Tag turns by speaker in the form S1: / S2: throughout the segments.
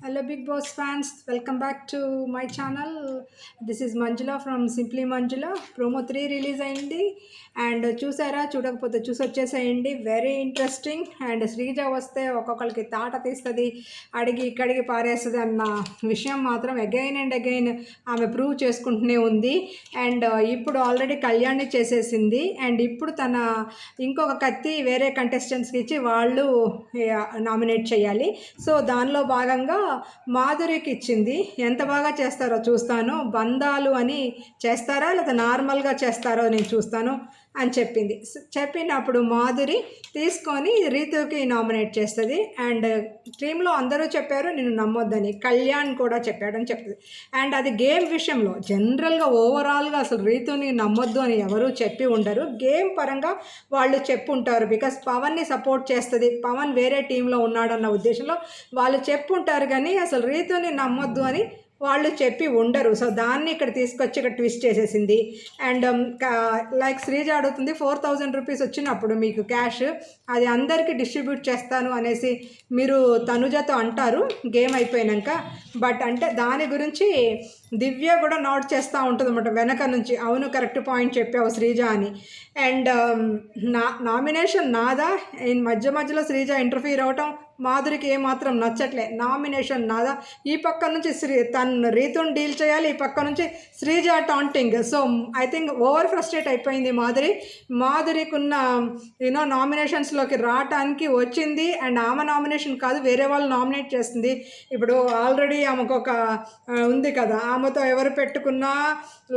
S1: Hello, Big Boss fans. Welcome back to my channel. This is Manjula from Simply Manjula. Promo 3 release అయింది and చూసారా? చూడకపోతే చూసి వచ్చేసేయండి. Very interesting. And Sreeja వస్తే ఒక్కొక్కరికి తాట తీస్తుంది, అడిగి ఇక్కడికి పారేస్తుంది అన్న విషయం మాత్రం అగైన్ అండ్ అగైన్ ఆమె ప్రూవ్ చేసుకుంటూనే ఉంది. అండ్ ఇప్పుడు ఆల్రెడీ కళ్యాణ్ని చేసేసింది. అండ్ ఇప్పుడు తన ఇంకొక కత్తి వేరే కంటెస్టెంట్స్కి ఇచ్చి వాళ్ళు నామినేట్ చేయాలి. సో దానిలో భాగంగా మాధురికి ఇచ్చింది. ఎంత బాగా చేస్తారో చూస్తాను, బంధాలు అని చేస్తారా లేదా నార్మల్గా చేస్తారో నేను చూస్తాను అని చెప్పింది. చెప్పినప్పుడు మాధురి తీసుకొని రీతుకి నామినేట్ చేస్తుంది. అండ్ టీంలో అందరూ చెప్పారు నేను నమ్మొద్దని, కళ్యాణ్ కూడా చెప్పాడని చెప్తుంది. అండ్ అది గేమ్ విషయంలో జనరల్గా ఓవరాల్గా అసలు రీతుని నమ్మొద్దు అని ఎవరూ చెప్పి ఉండరు. గేమ్ పరంగా వాళ్ళు చెప్పుంటారు, బికాస్ పవన్ని సపోర్ట్ చేస్తుంది, పవన్ వేరే టీంలో ఉన్నాడన్న ఉద్దేశంలో వాళ్ళు చెప్పుంటారు. కానీ అసలు రీతుని నమ్మొద్దు అని వాళ్ళు చెప్పి ఉండరు. సో దాన్ని ఇక్కడ తీసుకొచ్చి ఇక్కడ ట్విస్ట్ చేసేసింది. అండ్ లైక్ శ్రీజ అడుగుతుంది 4,000 రూపీస్ వచ్చినప్పుడు మీకు క్యాష్ అది అందరికీ డిస్ట్రిబ్యూట్ చేస్తాను అనేసి మీరు తనుజతో అంటారు గేమ్ అయిపోయాక. బట్ అంటే దాని గురించి దివ్య కూడా నోట్ చేస్తూ ఉంటుంది అన్నమాట వెనక నుంచి. అవును, కరెక్ట్ పాయింట్ చెప్పావు శ్రీజ అని. అండ్ నామినేషన్ నాదా, మధ్య మధ్యలో శ్రీజ ఇంటర్ఫీర్ అవటం మాధురికి ఏమాత్రం నచ్చట్లే. నామినేషన్ నాదా, ఈ పక్క నుంచి తను రీతుని డీల్ చేయాలి, ఈ పక్క నుంచి Sreeja taunting. So I think over frustrate అయిపోయింది మాధురికి ఉన్న నామినేషన్స్లోకి రావటానికి వచ్చింది. అండ్ ఆమె నామినేషన్ కాదు, వేరే వాళ్ళు నామినేట్ చేస్తుంది. ఇప్పుడు ఆల్రెడీ ఆమెకు ఒక ఉంది కదా, ఆమెతో ఎవరు పెట్టుకున్నా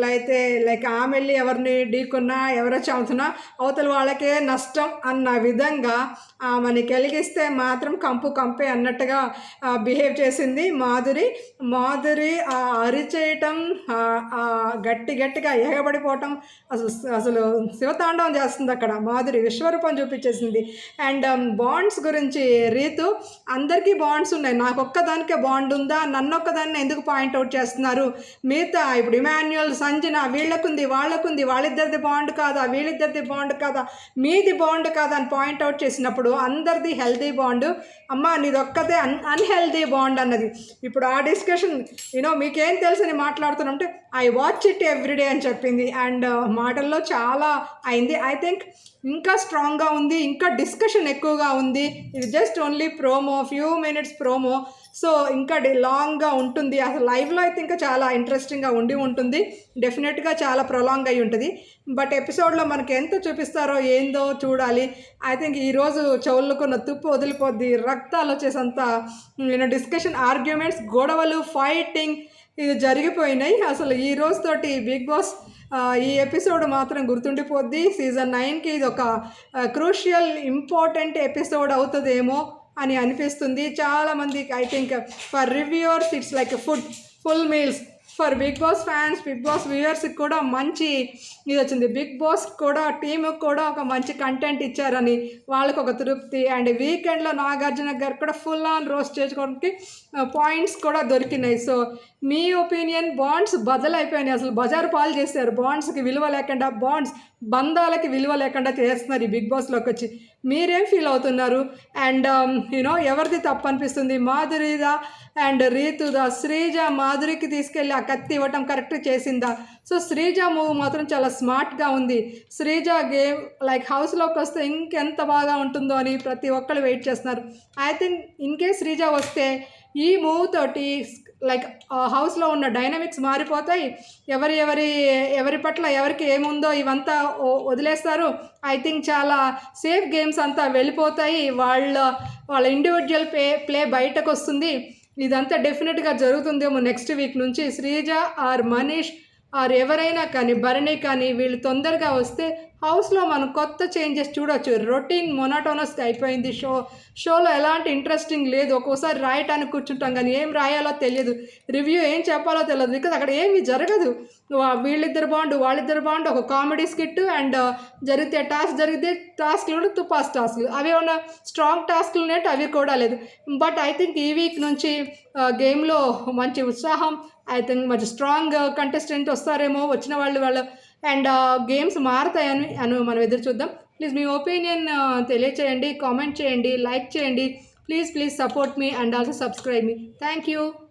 S1: లైక్ ఆమె వెళ్ళి ఎవరిని ఢీకున్నా ఎవరో చదువుతున్నా అవతల వాళ్ళకే నష్టం అన్న విధంగా ఆమెని కలిగిస్తే మాత్రం కంపే అన్నట్టుగా బిహేవ్ చేసింది మాధురి అరిచేయటం, గట్టిగా ఎగబడిపోవటం, అసలు శివతాండవం చేస్తుంది అక్కడ. మాధురి విశ్వరూపం చూపించేసింది. అండ్ బాండ్స్ గురించి రీతు, అందరికీ బాండ్స్ ఉన్నాయి, నాకు ఒక్కదానికే బాండ్ ఉందా, నన్నొక్కదాన్ని ఎందుకు పాయింట్అవుట్ చేస్తున్నారు, మిగతా ఇప్పుడు ఇమాన్యుయల్ సంజన వీళ్ళకుంది వాళ్ళకుంది, వాళ్ళిద్దరిది బాండ్ కాదా, వీళ్ళిద్దరిది బాండ్ కాదా, మీది బాండ్ కాదా అని పాయింట్అవుట్ చేసినప్పుడు అందరిది హెల్దీ బాండ్, అమ్మ నీదొక్కదే అన్హెల్దీ బాండ్ అన్నది. ఇప్పుడు ఆ డిస్కషన్ మీకేం తెలుసని మాట్లాడుతున్నంటే ఐ వాచ్ ఇట్ ఎవ్రీడే అని చెప్పింది. అండ్ మాటల్లో చాలా అయింది. ఐ థింక్ ఇంకా స్ట్రాంగ్గా ఉంది, ఇంకా డిస్కషన్ ఎక్కువగా ఉంది. ఇది just only promo, few minutes promo. So ఇంకా లాంగ్గా ఉంటుంది. అసలు లైవ్లో అయితే ఇంకా చాలా ఇంట్రెస్టింగ్గా ఉంటుంది. డెఫినెట్గా చాలా ప్రొలాంగ్ అయి ఉంటుంది. బట్ ఎపిసోడ్లో మనకి ఎంత చూపిస్తారో ఏందో చూడాలి. ఐ థింక్ ఈరోజు చెవులకున్న తుప్పు వదిలిపోద్ది, రక్తాలు వచ్చేసంత డిస్కషన్, ఆర్గ్యుమెంట్స్, గొడవలు, ఫైటింగ్ ఇది జరిగిపోయినాయి. అసలు ఈ రోజుతోటి బిగ్ బాస్ ఈ ఎపిసోడ్ మాత్రం గుర్తుండిపోద్ది. సీజన్ 9కి ఇది ఒక క్రూషియల్ ఇంపార్టెంట్ ఎపిసోడ్ అవుతుందేమో అని అనిపిస్తుంది చాలామందికి. I think for reviewers it's like full meals. For Bigg Boss fans, Bigg Boss వ్యూవర్స్కి కూడా మంచి ఇది వచ్చింది. బిగ్ బాస్ కూడా టీముకి కూడా ఒక మంచి కంటెంట్ ఇచ్చారని వాళ్ళకు ఒక తృప్తి. అండ్ వీకెండ్లో నాగార్జున గారు కూడా ఫుల్ ఆన్ రోస్ట్ చేసుకోవడానికి పాయింట్స్ కూడా దొరికినాయి. సో మీ ఒపీనియన్, బాండ్స్ బదలైపోయినాయి, అసలు బజారు పాలు చేశారు. బాండ్స్కి విలువ లేకుండా, బంధాలకి విలువ లేకుండా చేస్తున్నారు ఈ బిగ్ బాస్లోకి వచ్చి. మీరేం ఫీల్ అవుతున్నారు? అండ్ ఎవరిది తప్పు అనిపిస్తుంది, మాధురిదా అండ్ రీతుదా? శ్రీజ మాధురికి తీసుకెళ్ళి ఆ కత్తి ఇవ్వటం కరెక్ట్ చేసిందా? సో శ్రీజ మూవ్ మాత్రం చాలా స్మార్ట్గా ఉంది. శ్రీజ గేమ్ లైక్ హౌస్లోకి వస్తే ఇంకెంత బాగా ఉంటుందో అని ప్రతి ఒక్కరు వెయిట్ చేస్తున్నారు. ఐ థింక్ ఇన్కేస్ శ్రీజ వస్తే ఈ మూవ్ తోటి లైక్ హౌస్లో ఉన్న డైనమిక్స్ మారిపోతాయి. ఎవరి పట్ల ఎవరికి ఏముందో ఇవంతా వదిలేస్తారు. ఐ థింక్ చాలా సేఫ్ గేమ్స్ అంతా వెళ్ళిపోతాయి. వాళ్ళ ఇండివిజువల్ ప్లే బయటకు వస్తుంది. ఇదంతా డెఫినెట్గా జరుగుతుందేమో నెక్స్ట్ వీక్ నుంచి. శ్రీజ ఆర్ మనీష్ ఆర్ ఎవరైనా కానీ, భరణి కానీ, వీళ్ళు తొందరగా వస్తే హౌస్లో మనం కొత్త చేంజెస్ చూడొచ్చు. రొటీన్ మొనాటోనస్గా అయిపోయింది షోలో ఎలాంటి ఇంట్రెస్టింగ్ లేదు. ఒక్కోసారి రాయటానికి కూర్చుంటాం కానీ ఏం రాయాలో తెలియదు, రివ్యూ ఏం చెప్పాలో తెలియదు, బికాజ్ అక్కడ ఏమీ జరగదు. వీళ్ళిద్దరు వాళ్ళిద్దరు బాండ్, ఒక కామెడీ స్కిట్ అండ్ జరిగితే టాస్క్లు తుపాస్ టాస్క్లు, అవి ఉన్న స్ట్రాంగ్ టాస్క్లు ఉన్నట్టు అవి కూడా లేదు. బట్ ఐ థింక్ ఈ వీక్ నుంచి గేమ్లో మంచి ఉత్సాహం, ఐ థింక్ మంచి స్ట్రాంగ్ కంటెస్టెంట్ వస్తారేమో, వచ్చిన వాళ్ళు అండ్ గేమ్స్ మారుతాయని మనం ఎదురు చూద్దాం. ప్లీజ్ మీ ఒపీనియన్ తెలియచేయండి, కామెంట్ చేయండి, లైక్ చేయండి. Please support me and also subscribe me. Thank you.